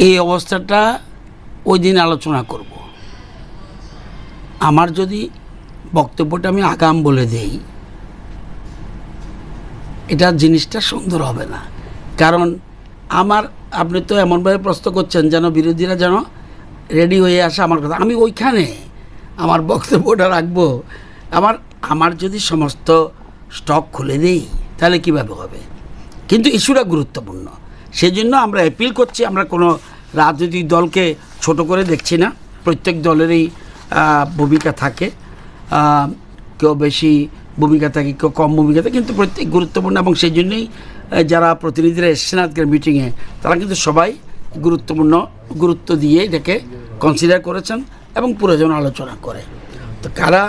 এই অবস্থাটা ওই দিন আলোচনা করব। আমার যদি বক্তব্যটা আমি আগাম বলে দেই, এটা জিনিসটা সুন্দর হবে না। কারণ আপনি তো এমনভাবে প্রশ্ন করছেন যেন বিরোধীরা যেন রেডি হয়ে আসে আমার কথা। আমি ওইখানে আমার বক্তব্যটা রাখবো। আমার যদি সমস্ত স্টক খুলে দেই তাহলে কীভাবে হবে? কিন্তু ইস্যুটা গুরুত্বপূর্ণ, সেজন্য আমরা অ্যাপিল করছি। আমরা কোনো রাজনৈতিক দলকে ছোট করে দেখছি না। প্রত্যেক দলেরই ভূমিকা থাকে, কেউ বেশি ভূমিকা থাকে, কেউ কম ভূমিকা থাকে, কিন্তু প্রত্যেক গুরুত্বপূর্ণ। এবং সেই জন্যই যারা প্রতিনিধিরা এসছেন আজকের মিটিংয়ে, তারা কিন্তু সবাই গুরুত্ব দিয়ে এটাকে কনসিডার করেছেন এবং প্রয়োজন আলোচনা করে। তো কারা,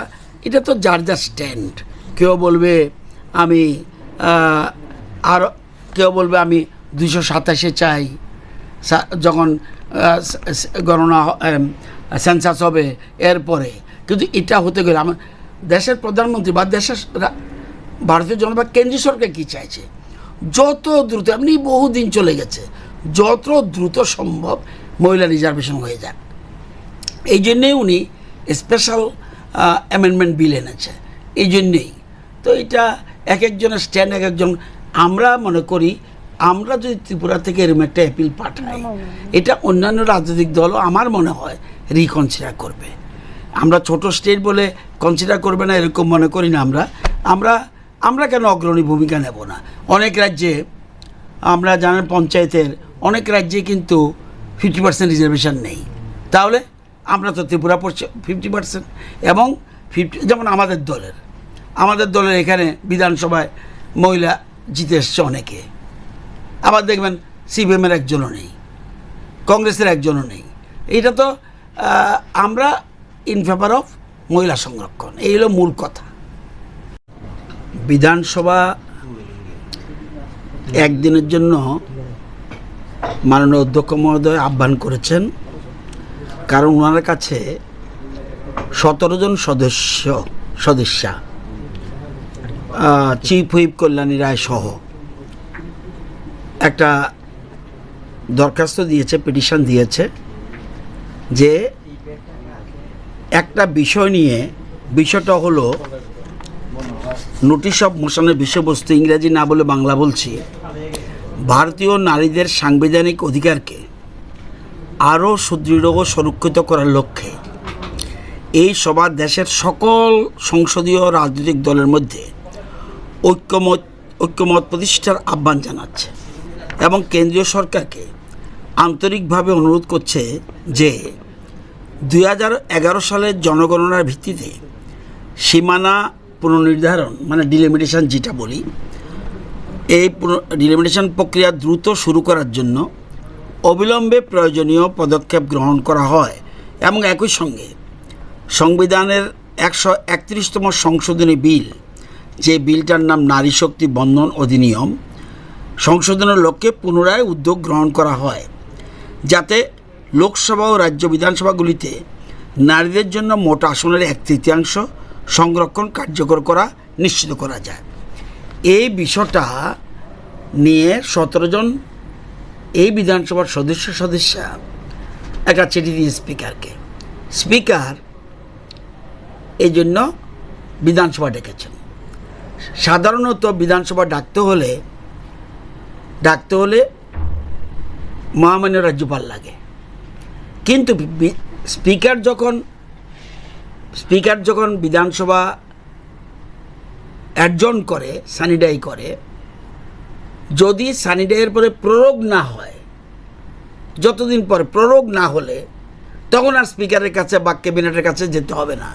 এটা তো যার যার স্ট্যান্ড। কেউ বলবে আমি কেউ বলবে আমি 227 চাই যখন গণনা সেন্সাস হবে এরপরে। কিন্তু এটা হতে গেলে আমার দেশের প্রধানমন্ত্রী বা দেশের ভারতীয় জনতা বা কেন্দ্রীয় সরকার কী চাইছে, যত দ্রুত, এমনি বহুদিন চলে গেছে, যত দ্রুত সম্ভব মহিলা রিজার্ভেশন হয়ে যাক। এই জন্যেই উনি স্পেশাল অ্যামেন্ডমেন্ট বিল এনেছে। এই জন্যেই তো এটা এক একজনের স্ট্যান্ড, এক একজন। আমরা মনে করি আমরা যদি ত্রিপুরা থেকে এরকম একটা অ্যাপিল পাঠাই, এটা অন্যান্য রাজনৈতিক দলও আমার মনে হয় রিকনসিডার করবে। আমরা ছোট স্টেট বলে কনসিডার করবে না এরকম মনে করি না। আমরা কেন অগ্রণী ভূমিকা নেব না? অনেক রাজ্যে আমরা জানেন, পঞ্চায়েতের অনেক রাজ্যে কিন্তু 50% রিজার্ভেশন নেই। তাহলে আমরা তো ত্রিপুরা পড়ছে 50%, এবং 50 যেমন আমাদের দলের এখানে বিধানসভায় মহিলা জিতে এসছে অনেকে। আবার দেখবেন সিপিএমের একজনও নেই, কংগ্রেসের একজনও নেই। এটা তো আমরা ইন ফেভার অফ মহিলা সংরক্ষণ, এই হলো মূল কথা। বিধানসভা একদিনের জন্য মাননীয় অধ্যক্ষ মহোদয় আহ্বান করেছেন, কারণ ওনার কাছে 17 জন সদস্যা চিফ হুইপ কল্যাণী রায় সহ একটা দরখাস্ত দিয়েছে, পিটিশন দিয়েছে, যে একটা বিষয় নিয়ে, বিষয়টা হলো নোটিশ অফ মোশনের বিষয়বস্তু, ইংরেজি না বলে বাংলা বলছি, ভারতীয় নারীদের সাংবিধানিক অধিকারকে আরও সুদৃঢ় ও সুরক্ষিত করার লক্ষ্যে এই সভা দেশের সকল সংসদীয় রাজনৈতিক দলের মধ্যে ঐক্যমত প্রতিষ্ঠার আহ্বান জানাচ্ছে এবং কেন্দ্রীয় সরকারকে আন্তরিকভাবে অনুরোধ করছে যে 2011 সালের জনগণনার ভিত্তিতে সীমানা পুনর্নির্ধারণ, মানে ডিলিমিটেশন যেটা বলি, এই ডিলিমিটেশন প্রক্রিয়া দ্রুত শুরু করার জন্য অবিলম্বে প্রয়োজনীয় পদক্ষেপ গ্রহণ করা হয় এবং একই সঙ্গে সংবিধানের 131তম সংশোধনী বিল, যে বিলটার নাম নারী শক্তি বন্ধন অধিনিয়ম, সংশোধনের লক্ষ্যে পুনরায় উদ্যোগ গ্রহণ করা হয়, যাতে লোকসভা ও রাজ্য বিধানসভাগুলিতে নারীদের জন্য মোট আসনের 1/3 সংরক্ষণ কার্যকর করা নিশ্চিত করা যায়। এই বিষয়টা নিয়ে 17 জন এই বিধানসভার সদস্যা একটা চিঠি দিয়ে স্পিকারকে। স্পিকার এই জন্য বিধানসভা ডেকেছেন। সাধারণত বিধানসভা ডাকতে হলে মহামান্য রাজ্যপাল লাগে, কিন্তু স্পিকার যখন বিধানসভা অ্যাডজর্ন করে, সানিডাই করে, যদি সানিডাইয়ের পরে প্রয়োগ না হয়, যতদিন পরে প্রয়োগ না হলে, তখন আর স্পিকারের কাছে বা ক্যাবিনেটের কাছে যেতে হবে না।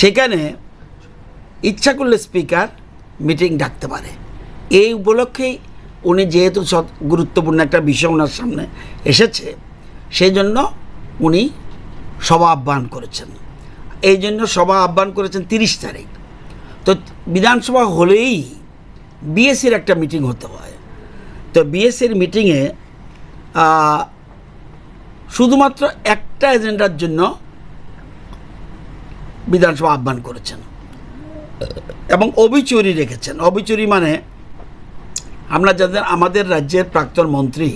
সেখানে ইচ্ছা করলে স্পিকার মিটিং ডাকতে পারে। এই উপলক্ষেই উনি, যেহেতু গুরুত্বপূর্ণ একটা বিষয় ওনার সামনে এসেছে, সেই জন্য উনি সভা আহ্বান করেছেন। এই জন্য সভা আহ্বান করেছেন 30 তারিখ। তো বিধানসভা হলেই বিএসসির একটা মিটিং হতে হয়। তো বিএসসির মিটিংয়ে শুধুমাত্র একটা এজেন্ডার জন্য বিধানসভা আহ্বান করেছেন এবং অবিচুরি রেখেছেন। অবিচুরি মানে আমরা যাদের, আমাদের রাজ্যের প্রাক্তন মন্ত্রী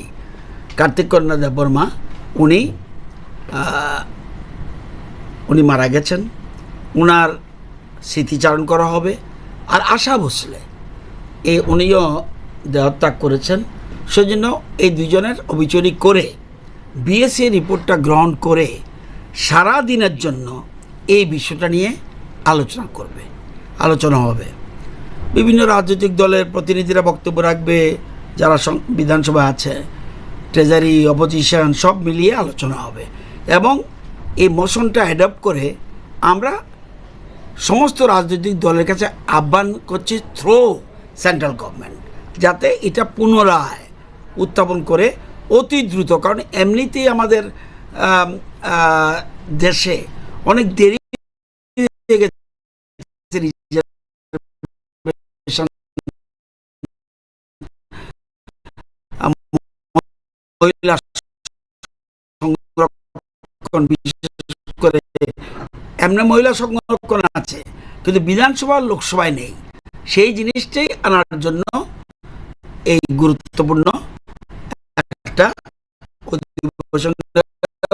কার্তিক কন্যা দেববর্মা উনি উনি মারা গেছেন, ওনার স্মৃতিচারণ করা হবে। আর আশা ভোসলে উনিও দেহত্যাগ করেছেন, সেজন্য এই দুজনের অবিচরি করে বিএসসি রিপোর্টটা গ্রহণ করে সারা দিনের জন্য এই বিষয়টা নিয়ে আলোচনা হবে। বিভিন্ন রাজনৈতিক দলের প্রতিনিধিরা বক্তব্য রাখবে, যারা বিধানসভা আছে, ট্রেজারি, অপোজিশন, সব মিলিয়ে আলোচনা হবে। এবং এই মোশনটা অ্যাডপ্ট করে আমরা সমস্ত রাজনৈতিক দলের কাছে আহ্বান করছি থ্রো সেন্ট্রাল গভর্নমেন্ট, যাতে এটা পুনরায় উত্থাপন করে অতি দ্রুত, কারণ এমনিতেই আমাদের দেশে অনেক দেরি হয়ে গেছে মহিলা সংরক্ষণ, বিশেষ করে এমনি মহিলা সংরক্ষণ আছে কিন্তু বিধানসভা লোকসভায় নেই, সেই জিনিসটাই আনার জন্য এই গুরুত্বপূর্ণ একটা অধিবেশন